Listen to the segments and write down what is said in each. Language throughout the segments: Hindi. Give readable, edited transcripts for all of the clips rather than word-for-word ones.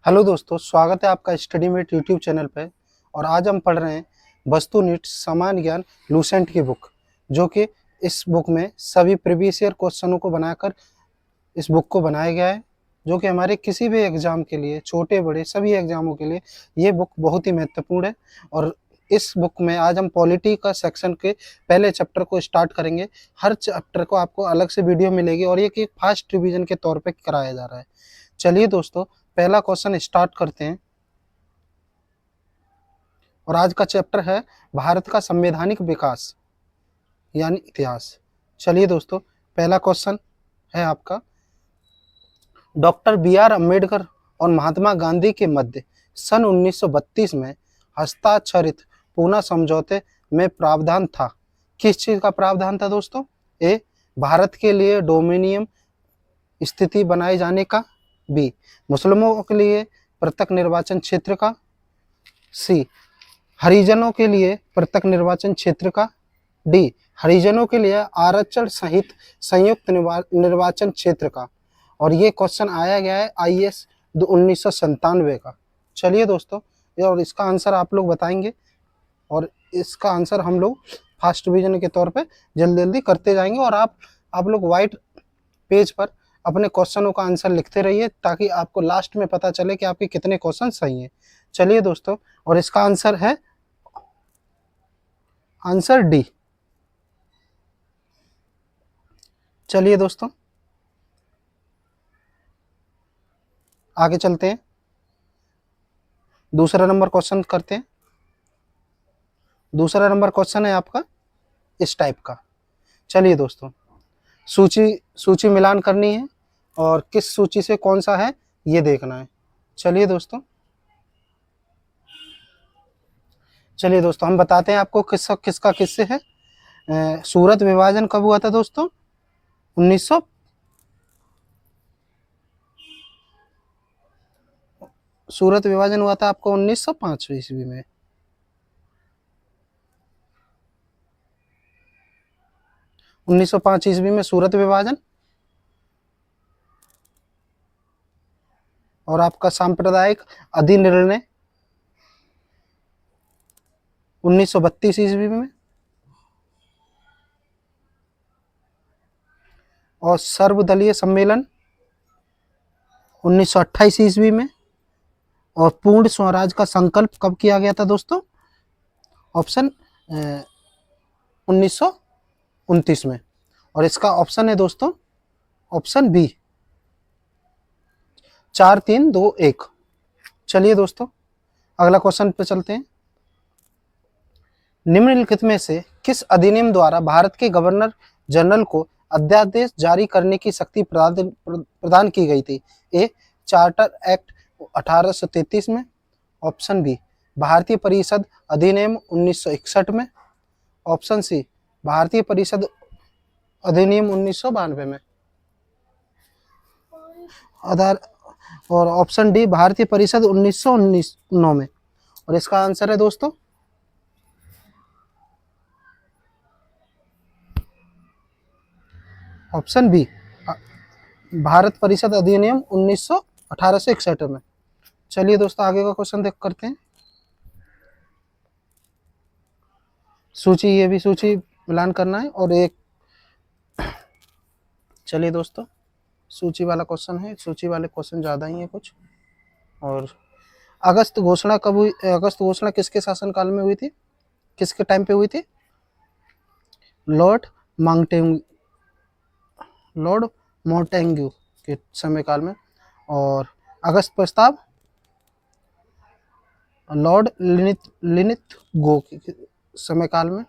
हेलो दोस्तों, स्वागत है आपका स्टडी मेट यूट्यूब चैनल पे। और आज हम पढ़ रहे हैं वस्तुनिष्ठ सामान्य ज्ञान लूसेंट की बुक, जो कि इस बुक में सभी प्रीवियस ईयर क्वेश्चनों को बनाकर इस बुक को बनाया गया है, जो कि हमारे किसी भी एग्जाम के लिए, छोटे बड़े सभी एग्जामों के लिए ये बुक बहुत ही महत्वपूर्ण है। और इस बुक में आज हम पॉलिटी का सेक्शन के पहले चैप्टर को स्टार्ट करेंगे। हर चैप्टर को आपको अलग से वीडियो मिलेगी और ये कि फास्ट रिवीजन के तौर पे कराया जा रहा है। चलिए दोस्तों, पहला क्वेश्चन स्टार्ट करते हैं। और आज का चैप्टर है भारत का संवैधानिक विकास यानी इतिहास। चलिए दोस्तों, पहला क्वेश्चन है आपका, डॉक्टर बी आर अम्बेडकर और महात्मा गांधी के मध्य सन 1932 में हस्ताक्षरित पूना समझौते में प्रावधान था। किस चीज का प्रावधान था दोस्तों? ए, भारत के लिए डोमिनियन स्थिति बनाए जाने का। बी, मुस्लिमों के लिए पृथक निर्वाचन क्षेत्र का। सी, हरिजनों के लिए पृथक निर्वाचन क्षेत्र का। डी, हरिजनों के लिए आरक्षण सहित संयुक्त निर्वाचन क्षेत्र का। और ये क्वेश्चन आया गया है आईएएस 1997 का। चलिए दोस्तों, और इसका आंसर आप लोग बताएंगे और इसका आंसर हम लोग फास्ट डिवीजन के तौर पे जल्दी जल्दी करते जाएंगे। और आप लोग व्हाइट पेज पर अपने क्वेश्चनों का आंसर लिखते रहिए, ताकि आपको लास्ट में पता चले कि आपके कितने क्वेश्चन सही हैं। चलिए दोस्तों, और इसका आंसर है आंसर डी। चलिए दोस्तों, आगे चलते हैं, दूसरा नंबर क्वेश्चन करते हैं। दूसरा नंबर क्वेश्चन है आपका इस टाइप का। चलिए दोस्तों, सूची सूची मिलान करनी है और किस सूची से कौन सा है ये देखना है। चलिए दोस्तों, हम बताते हैं आपको किसका किसका किससे है। सूरत विभाजन कब हुआ था दोस्तों? 1900 सूरत विभाजन हुआ था आपको 1905 ईस्वी में। उन्नीस सौ पांच ईस्वी में सूरत विभाजन। और आपका सांप्रदायिक अधिनिर्णय 1932 ईस्वी में। और सर्वदलीय सम्मेलन 1928 ईस्वी में। और पूर्ण स्वराज का संकल्प कब किया गया था दोस्तों? ऑप्शन 1929 में। और इसका ऑप्शन है दोस्तों ऑप्शन बी, 4-3-2-1। चलिए दोस्तों, अगला क्वेश्चन पे चलते हैं। निम्नलिखित में से किस अधिनियम द्वारा भारत के गवर्नर जनरल को अध्यादेश जारी करने की शक्ति प्रदान की गई थी? ए, चार्टर एक्ट 1833 में। ऑप्शन बी, भारतीय परिषद अधिनियम 1961 में। ऑप्शन सी, भारतीय परिषद अधिनियम 1992 में। आधार और ऑप्शन डी, भारतीय परिषद 1919 में। और इसका आंसर है दोस्तों ऑप्शन बी, भारत परिषद अधिनियम 1861 में। चलिए दोस्तों, आगे का क्वेश्चन देख करते हैं। सूची, ये भी सूची मिलान करना है और एक। चलिए दोस्तों, सूची वाला क्वेश्चन है, सूची वाले क्वेश्चन ज़्यादा ही है कुछ। और अगस्त घोषणा कब हुई? अगस्त घोषणा किसके शासनकाल में हुई थी, किसके टाइम पे हुई थी? लॉर्ड मांगटेंग लॉर्ड मोंटेग्यू के समय काल में। और अगस्त प्रस्ताव लॉर्ड लिनिथगो के समय काल में।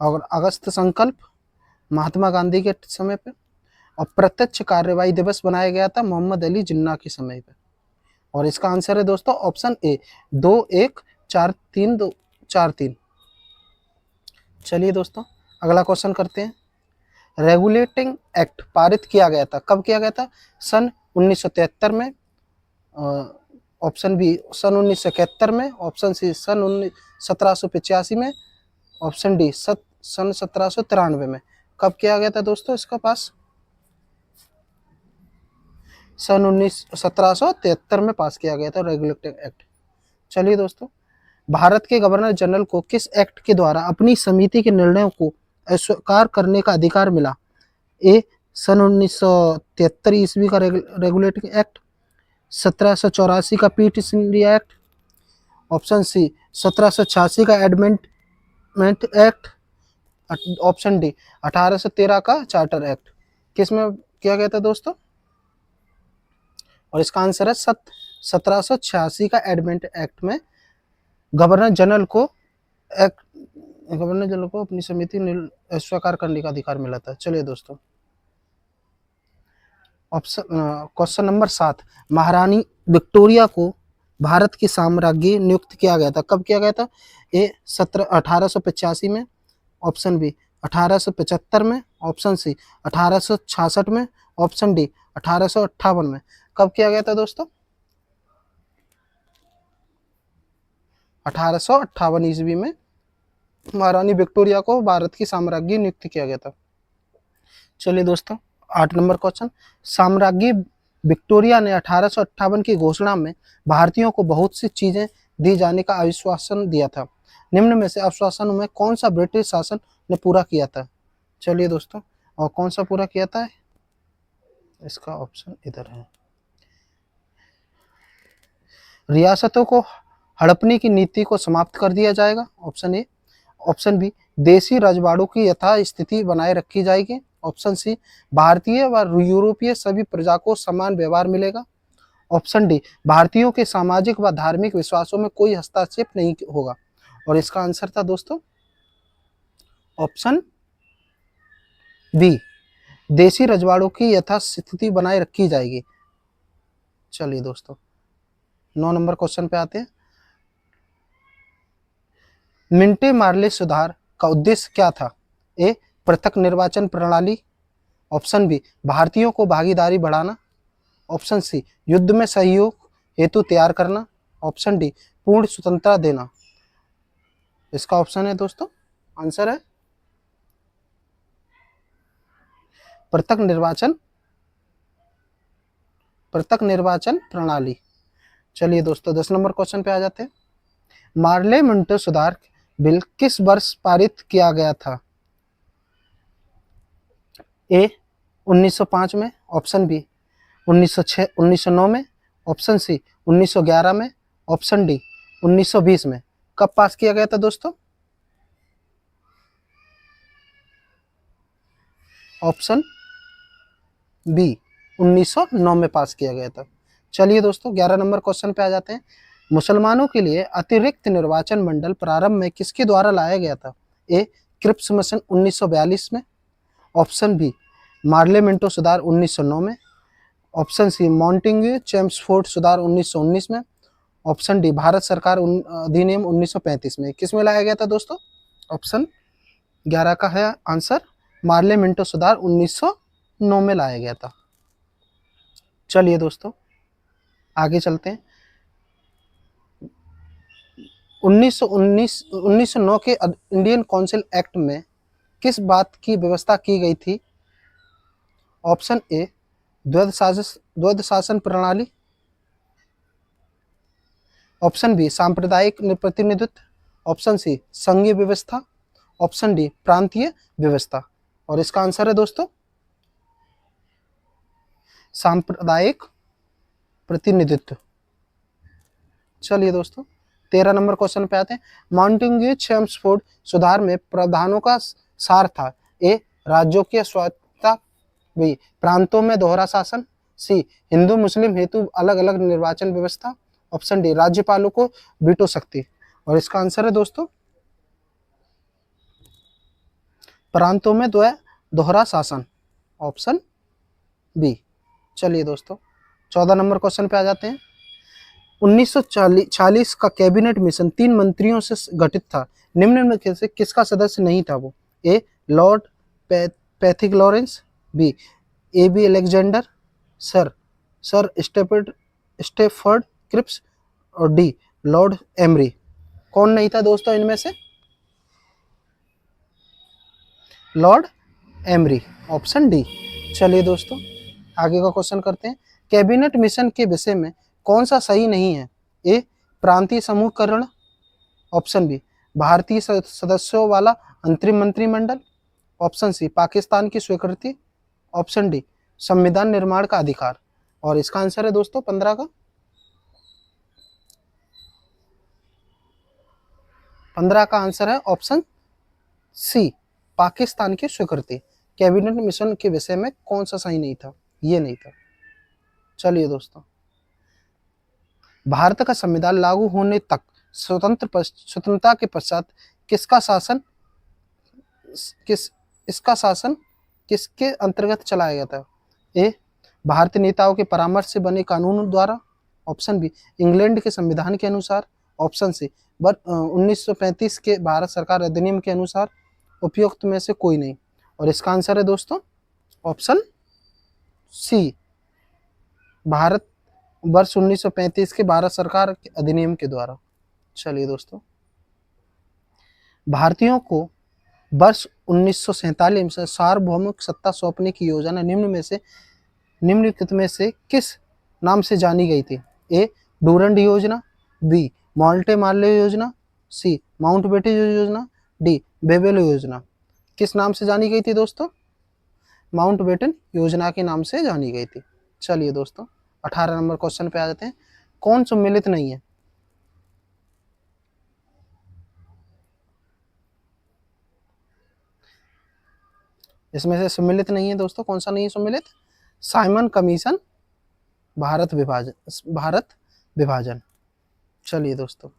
और अगस्त संकल्प महात्मा गांधी के समय पे। और प्रत्यक्ष कार्यवाही दिवस बनाया गया था मोहम्मद अली जिन्ना के समय पे। और इसका आंसर है दोस्तों ऑप्शन ए, 2-1-4-3-2-4-3। चलिए दोस्तों, अगला क्वेश्चन करते हैं। रेगुलेटिंग एक्ट पारित किया गया था, कब किया गया था? सन 1973 में। ऑप्शन बी, सन 1971 में। ऑप्शन सी, सन 1785 में। ऑप्शन डी, सन 1793 में। कब किया गया था दोस्तों इसका पास? सन 1773 में पास किया गया था रेगुलेटिंग एक्ट। चलिए दोस्तों, भारत के गवर्नर जनरल को किस एक्ट के द्वारा अपनी समिति के निर्णयों को अस्वीकार करने का अधिकार मिला? ए सन 1973 ईस्वी का रेगुलेटिंग एक्ट, 1784 का Pitt's India act, option C 1786 का एडमेंट एक्ट, ऑप्शन डी 1813 का चार्टर एक्ट। किस में किया गया था दोस्तों? और इसका आंसर है 1786 का एडमेंट एक्ट में गवर्नर जनरल को अपनी समिति स्वीकार करने का अधिकार मिला था। चलिए दोस्तों, ऑप्शन क्वेश्चन नंबर 7, महारानी विक्टोरिया को भारत की साम्राज्ञी नियुक्त किया गया था। कब किया गया था? ए 1885 में, ऑप्शन बी 1875 में, ऑप्शन सी 1866 में, ऑप्शन डी 1858 में। कब किया गया था दोस्तों? 1858 ईस्वी में महारानी विक्टोरिया को भारत की साम्राज्ञी नियुक्त किया गया था। चलिए दोस्तों, 8 नंबर क्वेश्चन, साम्राज्ञी विक्टोरिया ने 1858 की घोषणा में भारतीयों को बहुत सी चीजें दी जाने का आश्वासन दिया था। निम्न में से आश्वासनों में कौन सा ब्रिटिश शासन ने पूरा किया था? चलिए दोस्तों, और कौन सा पूरा किया था? इसका ऑप्शन इधर है। रियासतों को हड़पने की नीति को समाप्त कर दिया जाएगा, ऑप्शन ए। ऑप्शन बी, देशी रजवाड़ों की यथास्थिति बनाए रखी जाएगी, ऑप्शन सी, भारतीय व यूरोपीय सभी प्रजा को समान व्यवहार मिलेगा, ऑप्शन डी, भारतीयों के सामाजिक व धार्मिक विश्वासों में कोई हस्तक्षेप नहीं होगा। और इसका आंसर था दोस्तों ऑप्शन बी, देशी रजवाड़ों की यथास्थिति बनाए रखी जाएगी। चलिए दोस्तों, 9 नंबर क्वेश्चन पे आते हैं। मिंटे मार्ले सुधार का उद्देश्य क्या था? ए, पृथक निर्वाचन प्रणाली, ऑप्शन बी, भारतीयों को भागीदारी बढ़ाना, ऑप्शन सी, युद्ध में सहयोग हेतु तैयार करना, ऑप्शन डी, पूर्ण स्वतंत्रता देना। इसका ऑप्शन है दोस्तों, आंसर है पृथक निर्वाचन प्रणाली। चलिए दोस्तों, 10 नंबर क्वेश्चन पे आ जाते हैं। मार्ले मिंटो सुधार बिल किस वर्ष पारित किया गया था? ए 1905 में, ऑप्शन बी 1909 में, ऑप्शन सी 1911 में, ऑप्शन डी 1920 में। कब पास किया गया था दोस्तों? ऑप्शन बी 1909 में पास किया गया था। चलिए दोस्तों, 11 नंबर क्वेश्चन पे आ जाते हैं। मुसलमानों के लिए अतिरिक्त निर्वाचन मंडल प्रारंभ में किसके द्वारा लाया गया था? ए, क्रिप्स मिशन 1942 में, ऑप्शन बी, मार्ले मिंटो सुधार 1909 में, ऑप्शन सी, मॉन्टेग्यू चेम्सफोर्ड सुधार 1919 में, ऑप्शन डी, भारत सरकार अधिनियम 1935 में। किस में लाया गया था दोस्तों? ऑप्शन 11 का है आंसर, मार्ले मिंटो सुधार 1909 में लाया गया था। चलिए दोस्तों, आगे चलते हैं। 1909 के इंडियन काउंसिल एक्ट में किस बात की व्यवस्था की गई थी? ऑप्शन ए, द्वैध शासन प्रणाली, ऑप्शन बी, सांप्रदायिक प्रतिनिधित्व, ऑप्शन सी, संघीय व्यवस्था, ऑप्शन डी, प्रांतीय व्यवस्था। और इसका आंसर है दोस्तों सांप्रदायिक प्रतिनिधित्व। चलिए दोस्तों, 13 नंबर क्वेश्चन पे आते हैं। मॉन्टेग्यू चेम्सफोर्ड सुधार में प्रावधानों का सार था? ए, राज्यों की स्वायत्तता, बी, प्रांतों में दोहरा शासन, सी, हिंदू मुस्लिम हेतु अलग अलग निर्वाचन व्यवस्था, ऑप्शन डी, राज्यपालों को वीटो शक्ति। और इसका आंसर है दोस्तों प्रांतों में दोहरा शासन, ऑप्शन बी। चलिए दोस्तों, 14 नंबर क्वेश्चन पे आ जाते हैं। 1940 का कैबिनेट मिशन 3 मंत्रियों से गठित था। निम्न में से किसका सदस्य नहीं था वो? A, Lord Pethick Lawrence, B, A B Alexander, Sir Stafford Cripps, और डी, लॉर्ड एमरी। कौन नहीं था दोस्तों इनमें से? Lord Amery, option D. चलिए दोस्तों, आगे का क्वेश्चन करते हैं। कैबिनेट मिशन के विषय में कौन सा सही नहीं है? ए प्रांतीय समूहकरण, ऑप्शन बी भारतीय सदस्यों वाला अंतरिम मंत्रिमंडल, ऑप्शन सी पाकिस्तान की स्वीकृति, ऑप्शन डी संविधान निर्माण का अधिकार। और इसका आंसर है दोस्तों 15 का 15 का आंसर है ऑप्शन सी पाकिस्तान की स्वीकृति। कैबिनेट मिशन के विषय में कौन सा सही नहीं था? ये नहीं था। चलिए दोस्तों, भारत का संविधान लागू होने तक स्वतंत्रता के पश्चात किसका शासन इसका शासन किसके अंतर्गत चलाया गया था? ए भारतीय नेताओं के परामर्श से बने कानून द्वारा, ऑप्शन बी इंग्लैंड के संविधान के अनुसार, ऑप्शन सी 1935 के भारत सरकार अधिनियम के अनुसार, उपयुक्त में से कोई नहीं। और इसका आंसर है दोस्तों ऑप्शन सी भारत वर्ष 1935 के भारत सरकार के अधिनियम के द्वारा। चलिए दोस्तों, भारतीयों को वर्ष 1947 में सार्वभौमिक सत्ता सौंपने की योजना निम्नलिखित में से किस नाम से जानी गई थी? ए डूरंड योजना, बी मॉन्टे मार्ले योजना, सी माउंटबेटन योजना, डी बेबेल योजना। किस नाम से जानी गई थी दोस्तों? माउंटबेटन योजना के नाम से जानी गई थी। चलिए दोस्तों, 18 नंबर क्वेश्चन पे आ जाते हैं। कौन सम्मिलित नहीं है? इसमें से सम्मिलित नहीं है दोस्तों, कौन सा नहीं है सम्मिलित? साइमन कमीशन, भारत विभाजन। चलिए दोस्तों,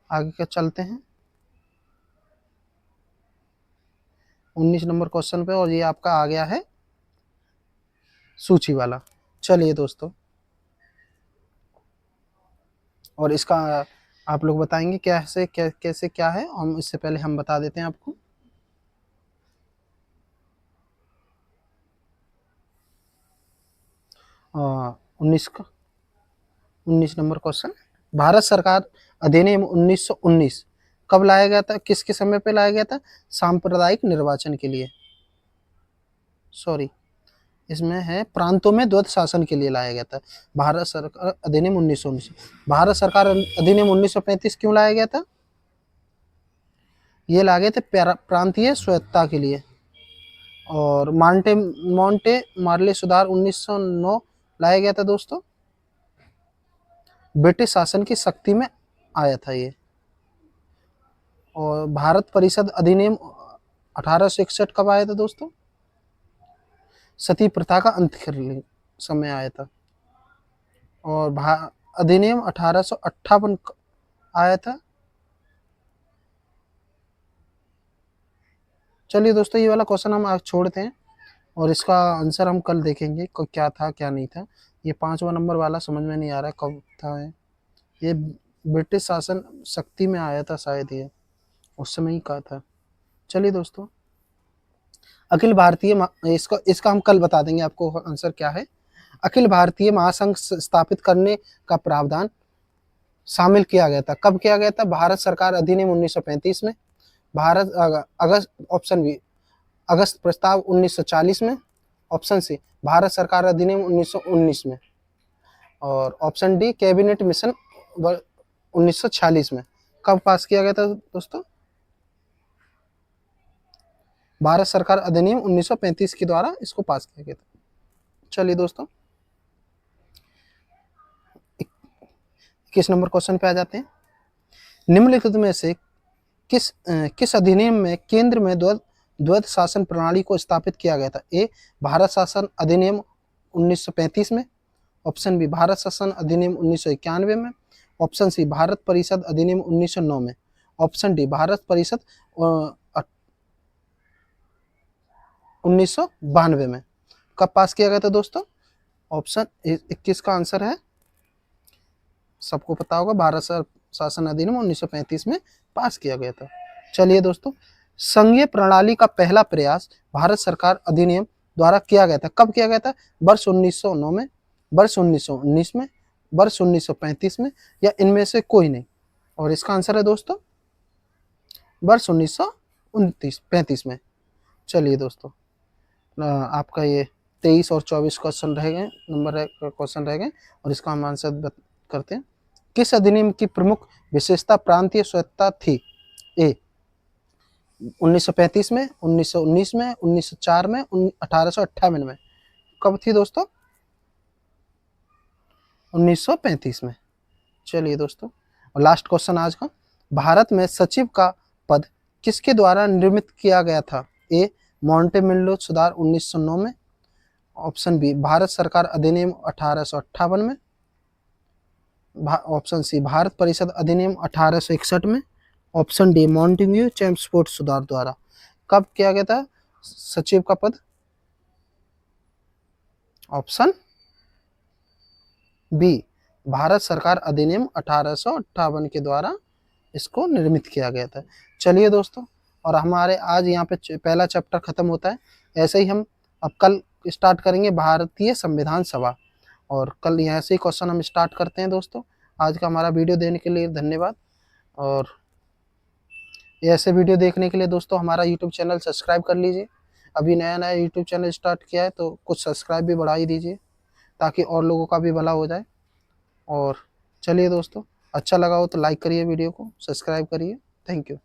आगे क्या चलते हैं 19 नंबर क्वेश्चन पे, और ये आपका आ गया है सूची वाला। चलिए दोस्तों, और इसका आप लोग बताएंगे कैसे क्या है। हम इससे पहले हम बता देते हैं आपको। आ, 19 नंबर क्वेश्चन, भारत सरकार अधिनियम 1919 कब लाया गया था? किसके समय पे लाया गया था? सांप्रदायिक निर्वाचन के लिए, सॉरी इसमें है प्रांतों में द्वैत शासन के लिए लाया गया था। भारत सरकार अधिनियम 1919। भारत सरकार अधिनियम 1935 क्यों लाया गया था? ये लाए थे प्रांतीय स्वायत्तता के लिए। और मॉन्टे मार्ले सुधार 1909 लाया गया था दोस्तों, ब्रिटिश शासन की शक्ति में आया था ये। और भारत परिषद अधिनियम 1861 कब आया था दोस्तों? सती प्रथा का अंत करने समय आया था। और अधिनियम 1858 आया था। चलिए दोस्तों, ये वाला क्वेश्चन हम आज छोड़ते हैं, और इसका आंसर हम कल देखेंगे क्या था क्या नहीं था। ये 5वां नंबर वाला समझ में नहीं आ रहा है कब था। ये ब्रिटिश शासन शक्ति में आया था शायद, ये उस समय ही कहा था। चलिए दोस्तों, अखिल भारतीय इसका हम कल बता देंगे आपको आंसर क्या है। अखिल भारतीय महासंघ स्थापित करने का प्रावधान शामिल किया गया था। कब किया गया था? भारत सरकार अधिनियम 1935 में, भारत अगस्त, ऑप्शन बी अगस्त प्रस्ताव 1940 में, ऑप्शन सी भारत सरकार अधिनियम 1919 में, और ऑप्शन डी कैबिनेट मिशन 1946 में। कब पास किया गया था दोस्तों? भारत सरकार अधिनियम 1935 के द्वारा इसको पास किया गया था। चलिए दोस्तों, 21 नंबर क्वेश्चन पे आ जाते हैं। निम्नलिखित में से किस अधिनियम में केंद्र में द्वैत शासन प्रणाली को स्थापित किया गया था? ए भारत शासन अधिनियम 1935 में, ऑप्शन बी भारत शासन अधिनियम 1991 में, ऑप्शन सी भारत परिषद अधिनियम 1909 में, ऑप्शन डी भारत परिषद 1992 में। कब पास किया गया था दोस्तों? ऑप्शन 21 का आंसर है, सबको पता होगा, भारत शासन अधिनियम 1935 में पास किया गया था। चलिए दोस्तों, संघीय प्रणाली का पहला प्रयास भारत सरकार अधिनियम द्वारा किया गया था। कब किया गया था? वर्ष 1909 में, वर्ष 1919 में, वर्ष 1935 में, या इनमें से कोई नहीं। और इसका आंसर है दोस्तों वर्ष 1935 में। चलिए दोस्तों, आपका ये 23 और 24 क्वेश्चन रह गए, क्वेश्चन रह गए और इसका हम आंसर करते हैं। किस अधिनियम की प्रमुख विशेषता प्रांतीय स्वायत्तता थी? ए 1935 में, 1919 में, 1904 में, 1858 में। कब थी दोस्तों? 1935 में। चलिए दोस्तों, और लास्ट क्वेश्चन आज का, भारत में सचिव का पद किसके द्वारा निर्मित किया गया था? ए मॉन्टेमिल्लो सुधार 1909 में, ऑप्शन बी भारत सरकार अधिनियम 1858 में, ऑप्शन सी भारत परिषद अधिनियम 1861 में, ऑप्शन डी मॉन्टेग्यू चेम्सफोर्ड सुधार द्वारा। कब किया गया था सचिव का पद? ऑप्शन बी भारत सरकार अधिनियम 1858 के द्वारा इसको निर्मित किया गया था। चलिए दोस्तों, और हमारे आज यहाँ पे पहला चैप्टर खत्म होता है। ऐसे ही हम अब कल स्टार्ट करेंगे भारतीय संविधान सभा, और कल यहाँ से ही क्वेश्चन हम स्टार्ट करते हैं दोस्तों। आज का हमारा वीडियो देने के लिए धन्यवाद, और ऐसे वीडियो देखने के लिए दोस्तों हमारा यूट्यूब चैनल सब्सक्राइब कर लीजिए। अभी नया नया यूट्यूब चैनल स्टार्ट किया है, तो कुछ सब्सक्राइब भी बढ़ा ही दीजिए ताकि और लोगों का भी भला हो जाए। और चलिए दोस्तों, अच्छा लगा हो तो लाइक करिए, वीडियो को सब्सक्राइब करिए। Thank you.